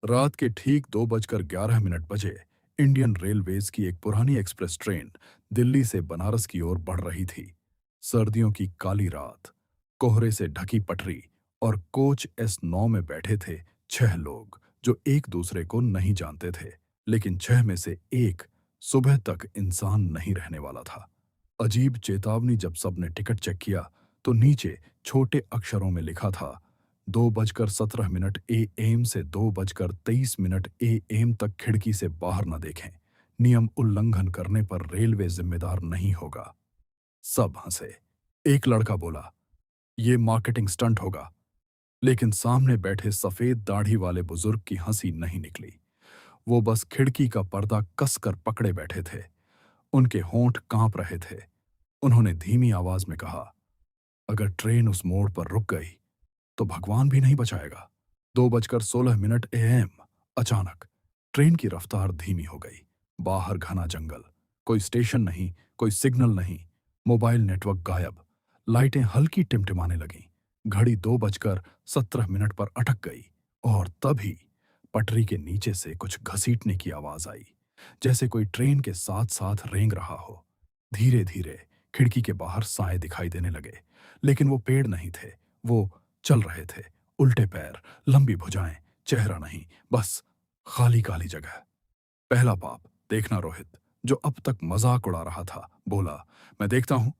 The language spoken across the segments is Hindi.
रात के ठीक 2:11 बजे इंडियन रेलवेज की एक पुरानी एक्सप्रेस ट्रेन दिल्ली से बनारस की ओर बढ़ रही थी। सर्दियों की काली रात, कोहरे से ढकी पटरी और कोच S9 में बैठे थे 6 लोग जो एक दूसरे को नहीं जानते थे, लेकिन 6 में से एक सुबह तक इंसान नहीं रहने वाला था। अजीब चेतावनी। जब सबने टिकट चेक किया तो नीचे छोटे अक्षरों में लिखा था, 2:17 AM से 2:23 AM तक खिड़की से बाहर न देखें। नियम उल्लंघन करने पर रेलवे जिम्मेदार नहीं होगा। सब हंसे। एक लड़का बोला, ये मार्केटिंग स्टंट होगा। लेकिन सामने बैठे सफेद दाढ़ी वाले बुजुर्ग की हंसी नहीं निकली। वो बस खिड़की का पर्दा कसकर पकड़े बैठे थे। उनके होंठ कांप रहे थे। उन्होंने धीमी आवाज में कहा, अगर ट्रेन उस मोड़ पर रुक गई तो भगवान भी नहीं बचाएगा। 2:16 AM। अचानक ट्रेन की रफ्तार धीमी हो गई। बाहर घना जंगल, कोई स्टेशन नहीं, कोई सिग्नल नहीं, मोबाइल नेटवर्क गायब। लाइटें हल्की टिमटिमाने लगीं। घड़ी 2:17 पर अटक गई और तभी पटरी के नीचे से कुछ घसीटने की आवाज आई, जैसे कोई ट्रेन के साथ साथ रेंग रहा हो। धीरे धीरे खिड़की के बाहर साए दिखाई देने लगे, लेकिन वो पेड़ नहीं थे। वो चल रहे थे, उल्टे पैर, लंबी भुजाएं, चेहरा नहीं, बस खाली काली जगह। पहला पाप देखना। रोहित, जो अब तक मजाक उड़ा रहा था, बोला, मैं देखता हूं।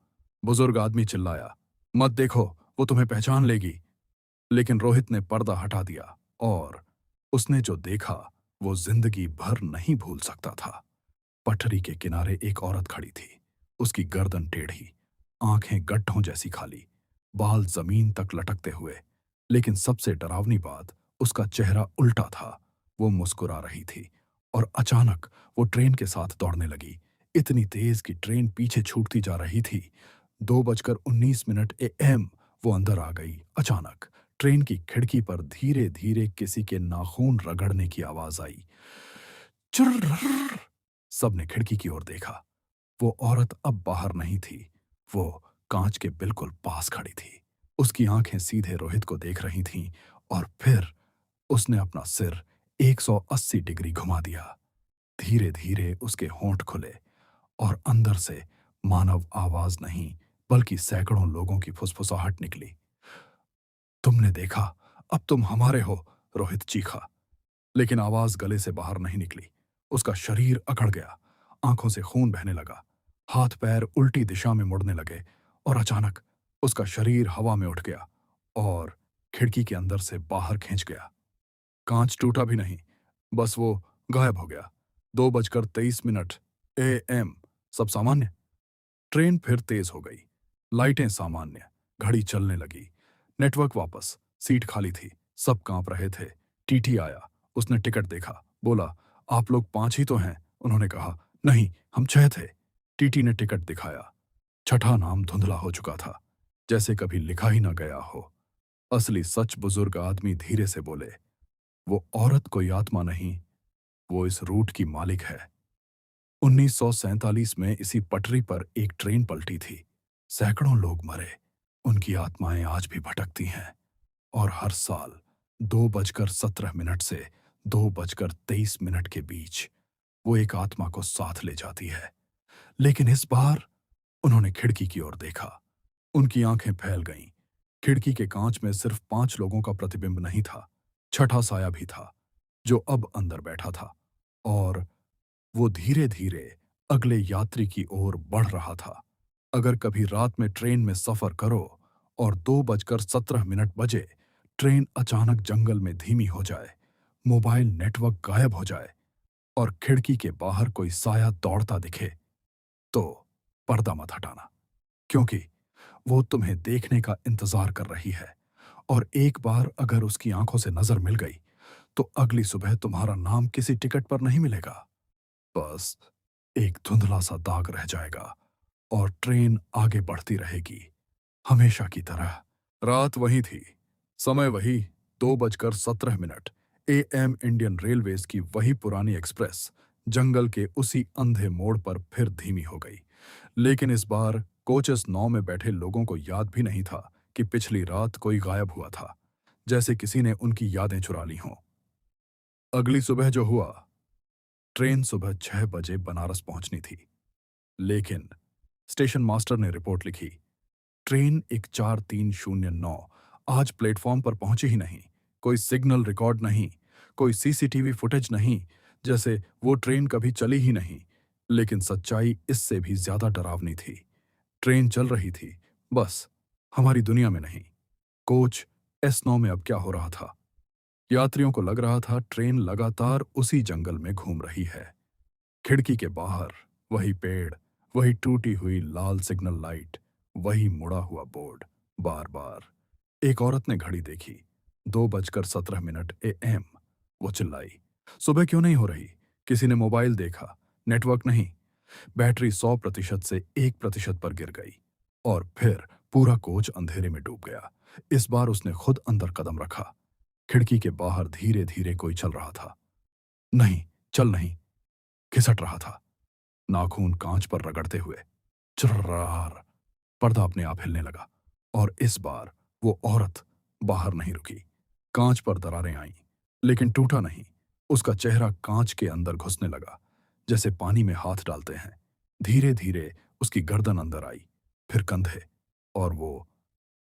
बुजुर्ग आदमी चिल्लाया, मत देखो, वो तुम्हें पहचान लेगी। लेकिन रोहित ने पर्दा हटा दिया और उसने जो देखा वो जिंदगी भर नहीं भूल सकता था। पटरी के किनारे एक औरत खड़ी थी। उसकी गर्दन टेढ़ी, आंखें गड्ढों जैसी खाली, बाल जमीन तक लटकते हुए। लेकिन सबसे डरावनी बात, उसका चेहरा उल्टा था। वो मुस्कुरा रही थी और अचानक वो ट्रेन के साथ दौड़ने लगी, इतनी तेज कि ट्रेन पीछे छूटती जा रही थी। 2:19 AM वो अंदर आ गई। अचानक ट्रेन की खिड़की पर धीरे धीरे किसी के नाखून रगड़ने की आवाज आई। चुर्र। सबने खिड़की की ओर देखा। वो औरत अब बाहर नहीं थी, वो कांच के बिल्कुल पास खड़ी थी। उसकी आंखें सीधे रोहित को देख रही थीं और फिर उसने अपना सिर 180 डिग्री घुमा दिया। धीरे धीरे उसके होंठ खुले और अंदर से मानव आवाज नहीं, बल्कि सैकड़ों लोगों की फुसफुसाहट निकली। तुमने देखा, अब तुम हमारे हो, रोहित चीखा। लेकिन आवाज गले से बाहर नहीं निकली। उसका शरीर अकड़ गया, आंखों से खून बहने लगा, हाथ पैर उल्टी दिशा में मुड़ने लगे और अचानक उसका शरीर हवा में उठ गया और खिड़की के अंदर से बाहर खींच गया। कांच टूटा भी नहीं, बस वो गायब हो गया। 2:23 AM। सब सामान्य। ट्रेन फिर तेज हो गई, लाइटें सामान्य, घड़ी चलने लगी, नेटवर्क वापस, सीट खाली थी, सब कांप रहे थे। टीटी आया, उसने टिकट देखा, बोला, आप लोग 5 ही तो हैं। उन्होंने कहा, नहीं, हम 6 थे। टीटी ने टिकट दिखाया। छठा नाम धुंधला हो चुका था, जैसे कभी लिखा ही न गया हो। असली सच, बुजुर्ग आदमी धीरे से बोले, वो औरत कोई आत्मा नहीं, वो इस रूट की मालिक है। 1947 में इसी पटरी पर एक ट्रेन पलटी थी। सैकड़ों लोग मरे, उनकी आत्माएं आज भी भटकती हैं और हर साल 2:17 से 2:23 के बीच वो एक आत्मा को साथ ले जाती है। लेकिन इस बार उन्होंने खिड़की की ओर देखा। उनकी आंखें फैल गईं। खिड़की के कांच में सिर्फ 5 लोगों का प्रतिबिंब नहीं था, छठा साया भी था, जो अब अंदर बैठा था और वो धीरे धीरे अगले यात्री की ओर बढ़ रहा था। अगर कभी रात में ट्रेन में सफर करो और 2:17 बजे ट्रेन अचानक जंगल में धीमी हो जाए, मोबाइल नेटवर्क गायब हो जाए और खिड़की के बाहर कोई साया दौड़ता दिखे, तो पर्दा मत हटाना, क्योंकि वो तुम्हें देखने का इंतजार कर रही है। और एक बार अगर उसकी आंखों से नजर मिल गई तो अगली सुबह तुम्हारा नाम किसी टिकट पर नहीं मिलेगा, बस एक धुंधला सा दाग रह जाएगा और ट्रेन आगे बढ़ती रहेगी, हमेशा की तरह। रात वही थी, समय वही, 2:17 AM। इंडियन रेलवेज की वही पुरानी एक्सप्रेस जंगल के उसी अंधे मोड़ पर फिर धीमी हो गई। लेकिन इस बार कोचेस 9 में बैठे लोगों को याद भी नहीं था कि पिछली रात कोई गायब हुआ था, जैसे किसी ने उनकी यादें चुरा ली हों। अगली सुबह जो हुआ, ट्रेन सुबह 6 बजे बनारस पहुंचनी थी, लेकिन स्टेशन मास्टर ने रिपोर्ट लिखी, ट्रेन 14309 आज प्लेटफॉर्म पर पहुंची ही नहीं। कोई सिग्नल रिकॉर्ड नहीं, कोई सीसीटीवी फुटेज नहीं, जैसे वो ट्रेन कभी चली ही नहीं। लेकिन सच्चाई इससे भी ज्यादा डरावनी थी। ट्रेन चल रही थी, बस हमारी दुनिया में नहीं। कोच S9 में अब क्या हो रहा था? यात्रियों को लग रहा था ट्रेन लगातार उसी जंगल में घूम रही है। खिड़की के बाहर वही पेड़, वही टूटी हुई लाल सिग्नल लाइट, वही मुड़ा हुआ बोर्ड। बार बार एक औरत ने घड़ी देखी, 2:17 AM। वो चिल्लाई, सुबह क्यों नहीं हो रही? किसी ने मोबाइल देखा, नेटवर्क नहीं। बैटरी 100% से 1% पर गिर गई और फिर पूरा कोच अंधेरे में डूब गया। इस बार उसने खुद अंदर कदम रखा। खिड़की के बाहर धीरे धीरे कोई चल रहा था। नहीं, चल नहीं, खिसट रहा था, नाखून कांच पर रगड़ते हुए। चर्रार, पर्दा अपने आप हिलने लगा और इस बार वो औरत बाहर नहीं रुकी। कांच पर दरारें आईं, लेकिन टूटा नहीं। उसका चेहरा कांच के अंदर घुसने लगा, जैसे पानी में हाथ डालते हैं। धीरे धीरे उसकी गर्दन अंदर आई, फिर कंधे, और वो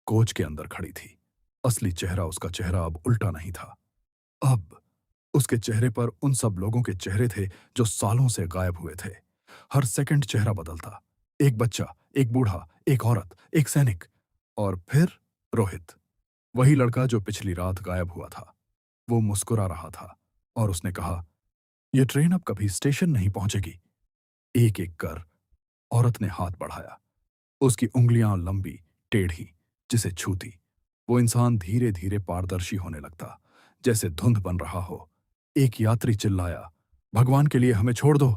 कोच के अंदर खड़ी थी। असली चेहरा उसका चेहरा अब उल्टा नहीं था। अब उसके चेहरे पर उन सब लोगों के चेहरे थे जो सालों से गायब हुए थे। हर सेकंड चेहरा बदलता। एक बच्चा, एक बूढ़ा, एक औरत, एक सैनिक, और फिर रोहित, वही लड़का जो पिछली रात गायब हुआ था। वो मुस्कुरा रहा था और उसने कहा, यह ट्रेन अब कभी स्टेशन नहीं पहुंचेगी। एक एक कर औरत ने हाथ बढ़ाया, उसकी उंगलियां लंबी, टेढ़ी, जिसे छूती वो इंसान धीरे धीरे पारदर्शी होने लगता, जैसे धुंध बन रहा हो। एक यात्री चिल्लाया, भगवान के लिए हमें छोड़ दो।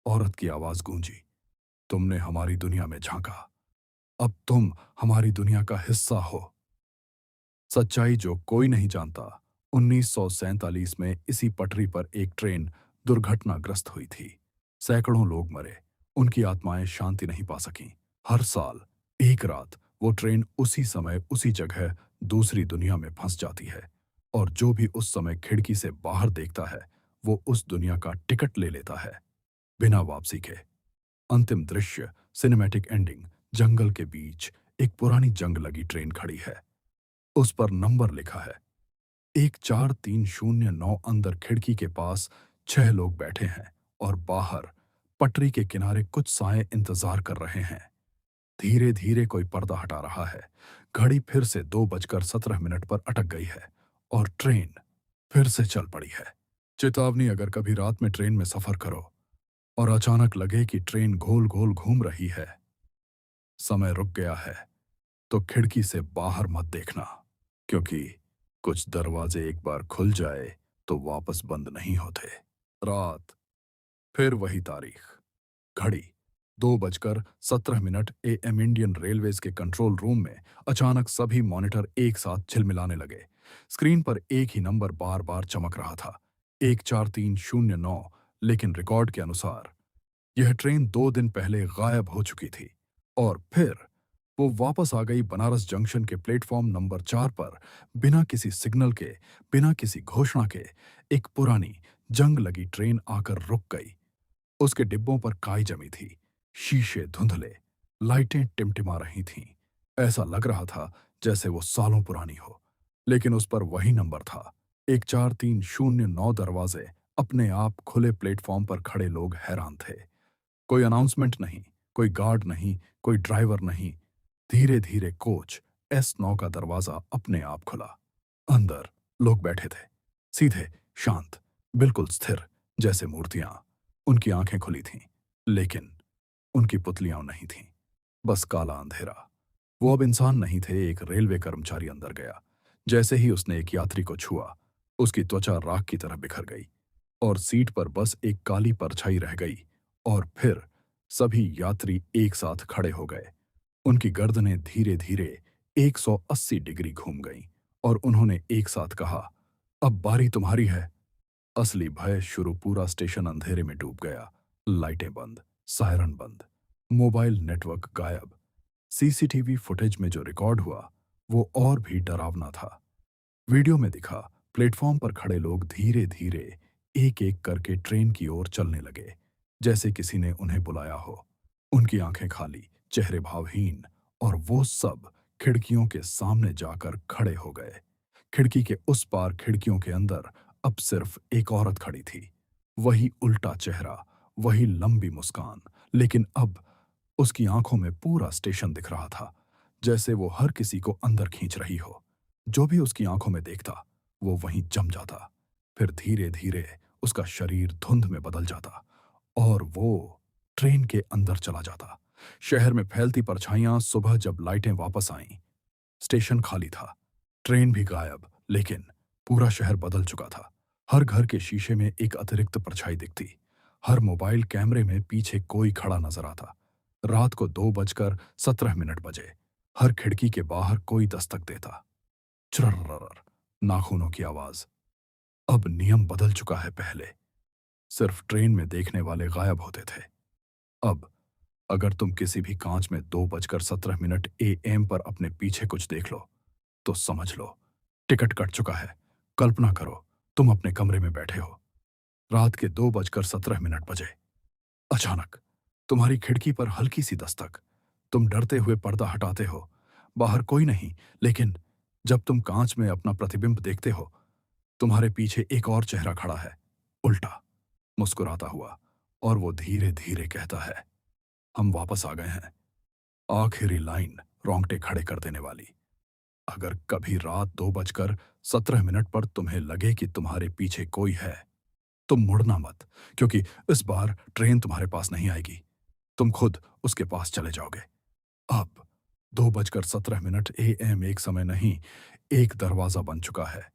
औरत की आवाज गूंजी, तुमने हमारी दुनिया में झांका, अब तुम हमारी दुनिया का हिस्सा हो। सच्चाई जो कोई नहीं जानता, 1947 में इसी पटरी पर एक ट्रेन दुर्घटनाग्रस्त हुई थी। सैकड़ों लोग मरे, उनकी आत्माएं शांति नहीं पा सकीं। हर साल एक रात वो ट्रेन उसी समय उसी जगह दूसरी दुनिया में फंस जाती है, और जो भी उस समय खिड़की से बाहर देखता है वो उस दुनिया का टिकट ले लेता है, बिना वापसी के। अंतिम दृश्य, सिनेमैटिक एंडिंग। जंगल के बीच एक पुरानी जंग लगी ट्रेन खड़ी है। उस पर नंबर लिखा है 14309। अंदर खिड़की के पास 6 लोग बैठे हैं और बाहर पटरी के किनारे कुछ साए इंतजार कर रहे हैं। धीरे धीरे कोई पर्दा हटा रहा है। घड़ी फिर से 2:17 पर अटक गई है और ट्रेन फिर से चल पड़ी है। चेतावनी, अगर कभी रात में ट्रेन में सफर करो और अचानक लगे कि ट्रेन गोल गोल घूम रही है, समय रुक गया है, तो खिड़की से बाहर मत देखना, क्योंकि कुछ दरवाजे एक बार खुल जाए तो वापस बंद नहीं होते। रात, फिर वही तारीख, घड़ी 2:17 AM। इंडियन रेलवेज के कंट्रोल रूम में अचानक सभी मॉनिटर एक साथ झिलमिलाने लगे। स्क्रीन पर एक ही नंबर बार बार चमक रहा था, 14309। लेकिन रिकॉर्ड के अनुसार यह ट्रेन 2 दिन पहले गायब हो चुकी थी, और फिर वो वापस आ गई बनारस जंक्शन के प्लेटफॉर्म नंबर 4 पर, बिना किसी सिग्नल के, बिना किसी घोषणा के। एक पुरानी जंग लगी ट्रेन आकर रुक गई। उसके डिब्बों पर काई जमी थी, शीशे धुंधले, लाइटें टिमटिमा रही थीं। ऐसा लग रहा था जैसे वो सालों पुरानी हो। लेकिन उस पर वही नंबर था, 14309। दरवाजे अपने आप खुले, प्लेटफॉर्म पर खड़े लोग हैरान थे। कोई अनाउंसमेंट नहीं, कोई गार्ड नहीं, कोई ड्राइवर नहीं। धीरे धीरे कोच S9 का दरवाजा अपने आप खुला। अंदर लोग बैठे थे, सीधे, शांत, बिल्कुल स्थिर, जैसे मूर्तियां। उनकी आंखें खुली थीं, लेकिन उनकी पुतलियां नहीं थीं, बस काला अंधेरा। वो अब इंसान नहीं थे। एक रेलवे कर्मचारी अंदर गया। जैसे ही उसने एक यात्री को छुआ, उसकी त्वचा राख की तरह बिखर गई और सीट पर बस एक काली परछाई रह गई। और फिर सभी यात्री एक साथ खड़े हो गए। उनकी गर्दनें धीरे धीरे 180 डिग्री घूम गईं और उन्होंने एक साथ कहा, अब बारी तुम्हारी है। असली भय शुरू। पूरा स्टेशन अंधेरे में डूब गया। लाइटें बंद, सायरन बंद, मोबाइल नेटवर्क गायब। सीसीटीवी फुटेज में जो रिकॉर्ड हुआ वो और भी डरावना था। वीडियो में दिखा प्लेटफॉर्म पर खड़े लोग धीरे धीरे एक एक करके ट्रेन की ओर चलने लगे, जैसे किसी ने उन्हें बुलाया हो। उनकी आंखें खाली, चेहरे भावहीन, और वो सब खिड़कियों के सामने जाकर खड़े हो गए। खिड़की के उस पार खिड़कियों के अंदर अब सिर्फ एक औरत खड़ी थी। वही उल्टा चेहरा, वही लंबी मुस्कान, लेकिन अब उसकी आंखों में पूरा स्टेशन दिख रहा था, जैसे वो हर किसी को अंदर खींच रही हो। जो भी उसकी आंखों में देखता, वो वहीं जम जाता। फिर धीरे धीरे उसका शरीर धुंध में बदल जाता और वो ट्रेन के अंदर चला जाता। शहर में फैलती परछाइयां। सुबह जब लाइटें वापस आईं, स्टेशन खाली था, ट्रेन भी गायब, लेकिन पूरा शहर बदल चुका था। हर घर के शीशे में एक अतिरिक्त परछाई दिखती, हर मोबाइल कैमरे में पीछे कोई खड़ा नजर आता। रात को 2:17 बजे हर खिड़की के बाहर कोई दस्तक देता। चर्रर, नाखूनों की आवाज। अब नियम बदल चुका है। पहले सिर्फ ट्रेन में देखने वाले गायब होते थे। अब अगर तुम किसी भी कांच में 2:17 AM पर अपने पीछे कुछ देख लो, तो समझ लो टिकट कट चुका है। कल्पना करो, तुम अपने कमरे में बैठे हो, रात के 2:17 बजे। अचानक तुम्हारी खिड़की पर हल्की सी दस्तक। तुम डरते हुए पर्दा हटाते हो। बाहर कोई नहीं, लेकिन जब तुम कांच में अपना प्रतिबिंब देखते हो, तुम्हारे पीछे एक और चेहरा खड़ा है, उल्टा, मुस्कुराता हुआ, और वो धीरे धीरे कहता है, हम वापस आ गए हैं। आखिरी लाइन रोंगटे खड़े कर देने वाली। अगर कभी रात 2:17 पर तुम्हें लगे कि तुम्हारे पीछे कोई है, तुम मुड़ना मत, क्योंकि इस बार ट्रेन तुम्हारे पास नहीं आएगी, तुम खुद उसके पास चले जाओगे। अब 2:17 AM एक समय नहीं, एक दरवाजा बन चुका है।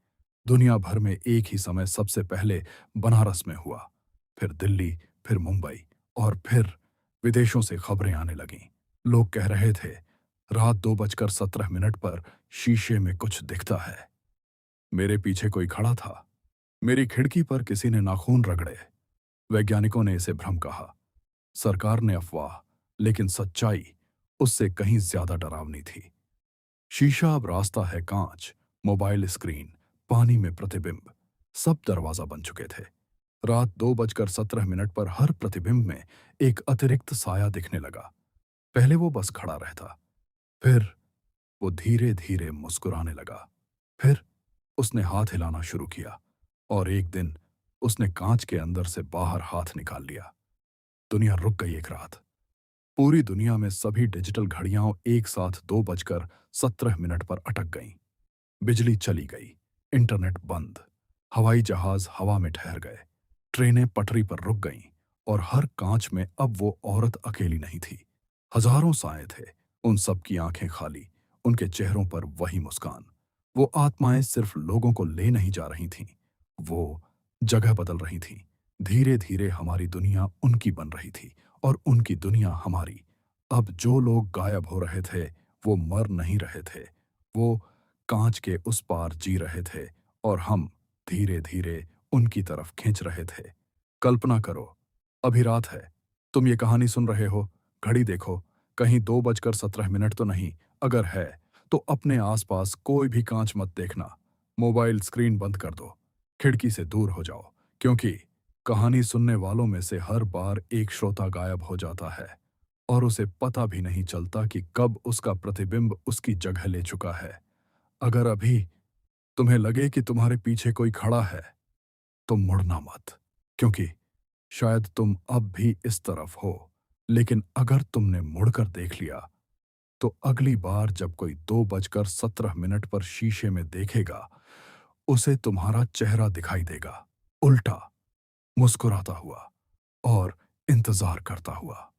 दुनिया भर में एक ही समय सबसे पहले बनारस में हुआ, फिर दिल्ली, फिर मुंबई, और फिर विदेशों से खबरें आने लगीं। लोग कह रहे थे, रात 2:17 पर शीशे में कुछ दिखता है। मेरे पीछे कोई खड़ा था। मेरी खिड़की पर किसी ने नाखून रगड़े। वैज्ञानिकों ने इसे भ्रम कहा, सरकार ने अफवाह, लेकिन सच्चाई उससे कहीं ज्यादा डरावनी थी। शीशा अब रास्ता है कांच, मोबाइल स्क्रीन, पानी में प्रतिबिंब, सब दरवाजा बन चुके थे। रात 2:17 पर हर प्रतिबिंब में एक अतिरिक्त साया दिखने लगा। पहले वो बस खड़ा रहता, फिर वो धीरे धीरे मुस्कुराने लगा, फिर उसने हाथ हिलाना शुरू किया, और एक दिन उसने कांच के अंदर से बाहर हाथ निकाल लिया। दुनिया रुक गई एक रात। पूरी दुनिया में सभी डिजिटल घड़ियां एक साथ 2:17 पर अटक गईं। बिजली चली गई, इंटरनेट बंद, हवाई जहाज हवा में ठहर गए, ट्रेनें पटरी पर रुक गईं, और हर कांच में अब वो औरत अकेली नहीं थी। हजारों साए थे, उन सब की आंखें खाली, उनके चेहरों पर वही मुस्कान। वो आत्माएं सिर्फ लोगों को ले नहीं जा रही थीं, वो जगह बदल रही थीं। धीरे धीरे हमारी दुनिया उनकी बन रही थी, और उनकी दुनिया हमारी। अब जो लोग गायब हो रहे थे, वो मर नहीं रहे थे, वो कांच के उस पार जी रहे थे, और हम धीरे धीरे उनकी तरफ खींच रहे थे। कल्पना करो, अभी रात है, तुम ये कहानी सुन रहे हो, घड़ी देखो, कहीं 2:17 तो नहीं। अगर है, तो अपने आसपास कोई भी कांच मत देखना। मोबाइल स्क्रीन बंद कर दो, खिड़की से दूर हो जाओ, क्योंकि कहानी सुनने वालों में से हर बार एक श्रोता गायब हो जाता है, और उसे पता भी नहीं चलता कि कब उसका प्रतिबिंब उसकी जगह ले चुका है। अगर अभी तुम्हें लगे कि तुम्हारे पीछे कोई खड़ा है, तो मुड़ना मत, क्योंकि शायद तुम अब भी इस तरफ हो, लेकिन अगर तुमने मुड़कर देख लिया, तो अगली बार जब कोई 2:17 पर शीशे में देखेगा, उसे तुम्हारा चेहरा दिखाई देगा, उल्टा, मुस्कुराता हुआ और इंतजार करता हुआ।